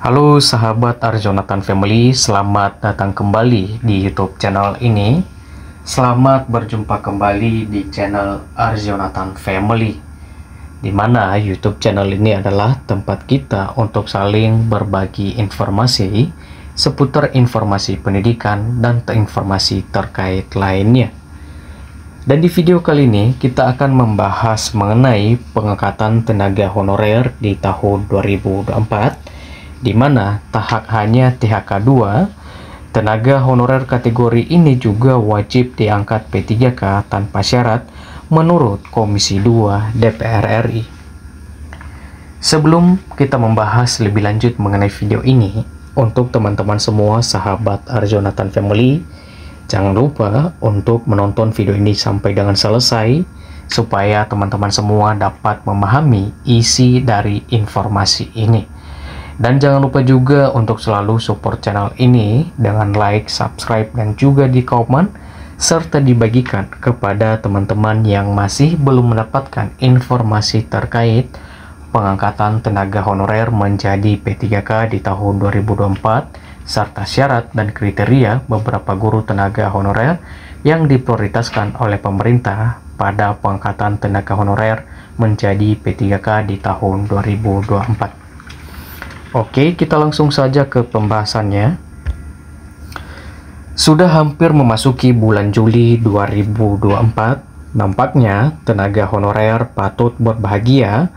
Halo sahabat Arjonatan Family, selamat datang kembali di YouTube channel ini. Selamat berjumpa kembali di channel Arjonatan Family, di mana YouTube channel ini adalah tempat kita untuk saling berbagi informasi seputar informasi pendidikan dan informasi terkait lainnya. Dan di video kali ini kita akan membahas mengenai pengangkatan tenaga honorer di tahun 2024, di mana tak hanya THK 2, tenaga honorer kategori ini juga wajib diangkat P3K tanpa syarat menurut Komisi 2 DPR RI. Sebelum kita membahas lebih lanjut mengenai video ini, untuk teman-teman semua sahabat Arjonatan Family, jangan lupa untuk menonton video ini sampai dengan selesai, supaya teman-teman semua dapat memahami isi dari informasi ini. Dan jangan lupa juga untuk selalu support channel ini dengan like, subscribe, dan juga di komen, serta dibagikan kepada teman-teman yang masih belum mendapatkan informasi terkait pengangkatan tenaga honorer menjadi P3K di tahun 2024, serta syarat dan kriteria beberapa guru tenaga honorer yang diprioritaskan oleh pemerintah pada pengangkatan tenaga honorer menjadi P3K di tahun 2024. Oke, kita langsung saja ke pembahasannya. Sudah hampir memasuki bulan Juli 2024, nampaknya tenaga honorer patut berbahagia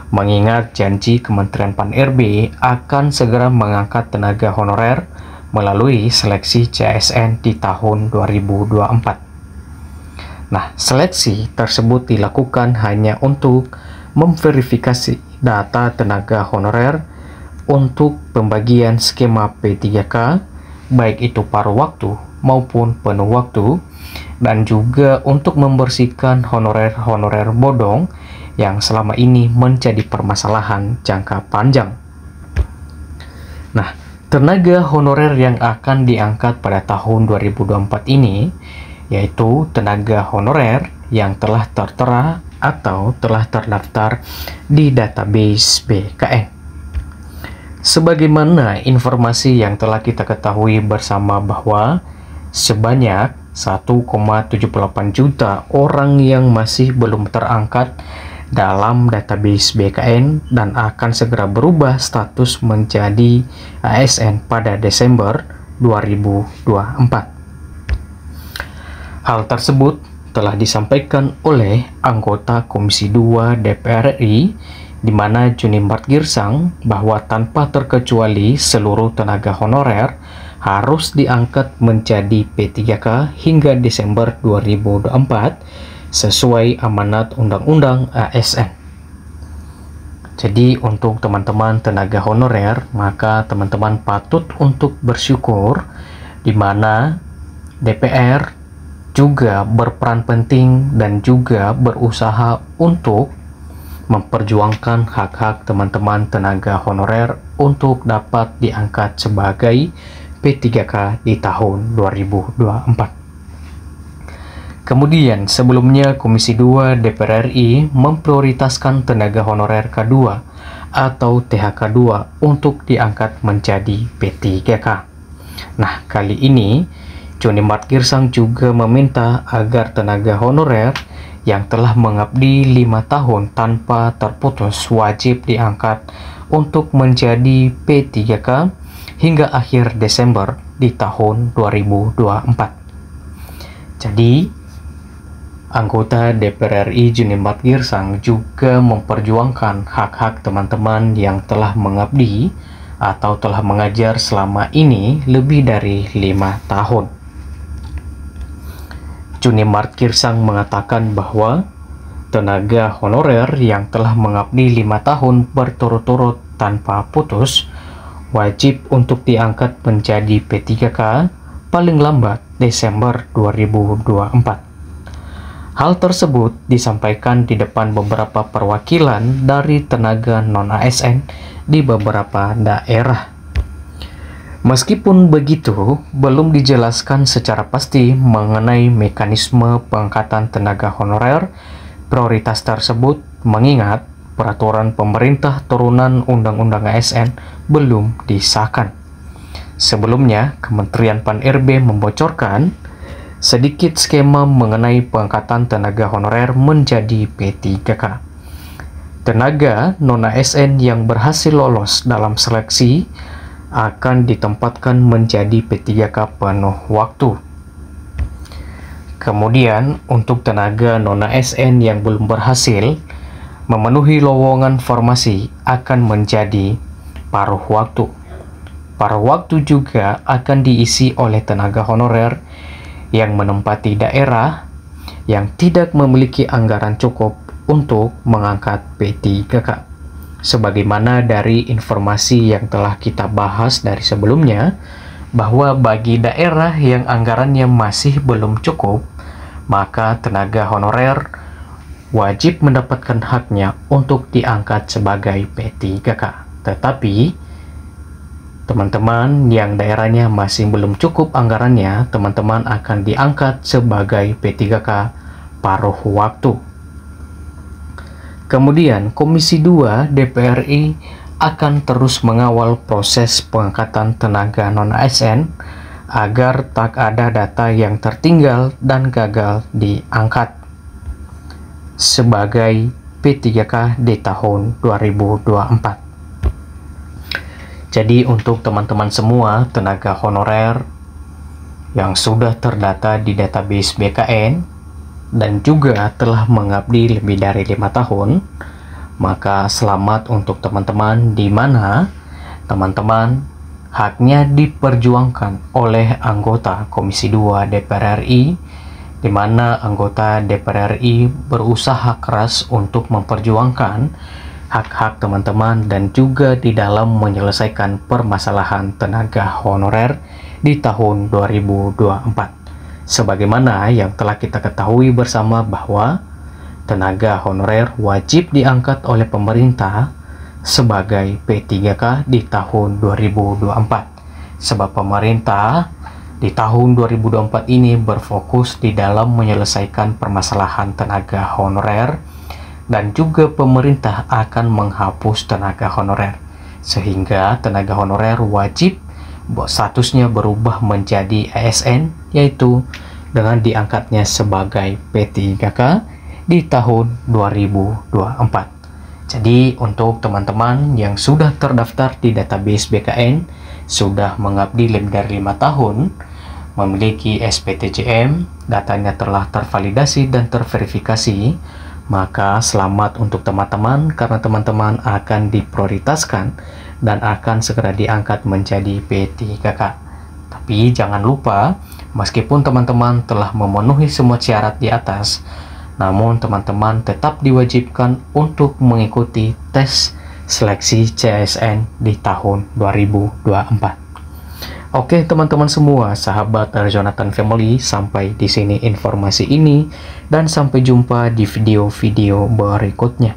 mengingat janji Kementerian Pan-RB akan segera mengangkat tenaga honorer melalui seleksi CSN di tahun 2024. Nah, seleksi tersebut dilakukan hanya untuk memverifikasi data tenaga honorer untuk pembagian skema P3K, baik itu paruh waktu maupun penuh waktu, dan juga untuk membersihkan honorer-honorer bodong yang selama ini menjadi permasalahan jangka panjang. Nah, tenaga honorer yang akan diangkat pada tahun 2024 ini yaitu tenaga honorer yang telah tertera atau telah terdaftar di database BKN. Sebagaimana informasi yang telah kita ketahui bersama bahwa sebanyak 1,78 juta orang yang masih belum terangkat dalam database BKN dan akan segera berubah status menjadi ASN pada Desember 2024. Hal tersebut telah disampaikan oleh anggota Komisi 2 DPR RI, di mana Juni Mart Girsang, bahwa tanpa terkecuali seluruh tenaga honorer harus diangkat menjadi P3K hingga Desember 2024 sesuai amanat Undang-Undang ASN. Jadi untuk teman-teman tenaga honorer, maka teman-teman patut untuk bersyukur di mana DPR juga berperan penting dan juga berusaha untuk memperjuangkan hak-hak teman-teman tenaga honorer untuk dapat diangkat sebagai P3K di tahun 2024. Kemudian sebelumnya Komisi 2 DPR RI memprioritaskan tenaga honorer K2 atau THK 2 untuk diangkat menjadi P3K. Nah, kali ini Joni Mart Girsang juga meminta agar tenaga honorer yang telah mengabdi 5 tahun tanpa terputus wajib diangkat untuk menjadi P3K hingga akhir Desember di tahun 2024. Jadi, anggota DPR RI Joni Mart Girsang juga memperjuangkan hak-hak teman-teman yang telah mengabdi atau telah mengajar selama ini lebih dari 5 tahun. Joni Mart Girsang mengatakan bahwa tenaga honorer yang telah mengabdi 5 tahun berturut-turut tanpa putus wajib untuk diangkat menjadi P3K paling lambat Desember 2024. Hal tersebut disampaikan di depan beberapa perwakilan dari tenaga non-ASN di beberapa daerah. Meskipun begitu, belum dijelaskan secara pasti mengenai mekanisme pengangkatan tenaga honorer prioritas tersebut, mengingat peraturan pemerintah turunan Undang-Undang ASN belum disahkan. Sebelumnya, Kementerian Pan-RB membocorkan sedikit skema mengenai pengangkatan tenaga honorer menjadi P3K. Tenaga non-ASN yang berhasil lolos dalam seleksi akan ditempatkan menjadi P3K penuh waktu. Kemudian, untuk tenaga non-ASN yang belum berhasil memenuhi lowongan formasi akan menjadi paruh waktu. Paruh waktu juga akan diisi oleh tenaga honorer yang menempati daerah yang tidak memiliki anggaran cukup untuk mengangkat P3K. Sebagaimana dari informasi yang telah kita bahas dari sebelumnya, bahwa bagi daerah yang anggarannya masih belum cukup, maka tenaga honorer wajib mendapatkan haknya untuk diangkat sebagai P3K. Tetapi, teman-teman yang daerahnya masih belum cukup anggarannya, teman-teman akan diangkat sebagai P3K paruh waktu. Kemudian, Komisi 2 DPR RI akan terus mengawal proses pengangkatan tenaga non-ASN agar tak ada data yang tertinggal dan gagal diangkat sebagai P3K di tahun 2024. Jadi untuk teman-teman semua tenaga honorer yang sudah terdata di database BKN dan juga telah mengabdi lebih dari 5 tahun, maka selamat untuk teman-teman di mana teman-teman haknya diperjuangkan oleh anggota Komisi 2 DPR RI, di mana anggota DPR RI berusaha keras untuk memperjuangkan hak-hak teman-teman dan juga di dalam menyelesaikan permasalahan tenaga honorer di tahun 2024. Sebagaimana yang telah kita ketahui bersama bahwa tenaga honorer wajib diangkat oleh pemerintah sebagai P3K di tahun 2024. Sebab pemerintah di tahun 2024 ini berfokus di dalam menyelesaikan permasalahan tenaga honorer dan juga pemerintah akan menghapus tenaga honorer. Sehingga tenaga honorer wajib statusnya berubah menjadi ASN, yaitu dengan diangkatnya sebagai P3K di tahun 2024. Jadi untuk teman-teman yang sudah terdaftar di database BKN, sudah mengabdi lebih dari 5 tahun, memiliki SPTJM, datanya telah tervalidasi dan terverifikasi, maka selamat untuk teman-teman karena teman-teman akan diprioritaskan dan akan segera diangkat menjadi P3K. Tapi jangan lupa, meskipun teman-teman telah memenuhi semua syarat di atas, namun teman-teman tetap diwajibkan untuk mengikuti tes seleksi CASN di tahun 2024. Oke teman-teman semua, sahabat Arjonatan Family, sampai di sini informasi ini dan sampai jumpa di video-video berikutnya.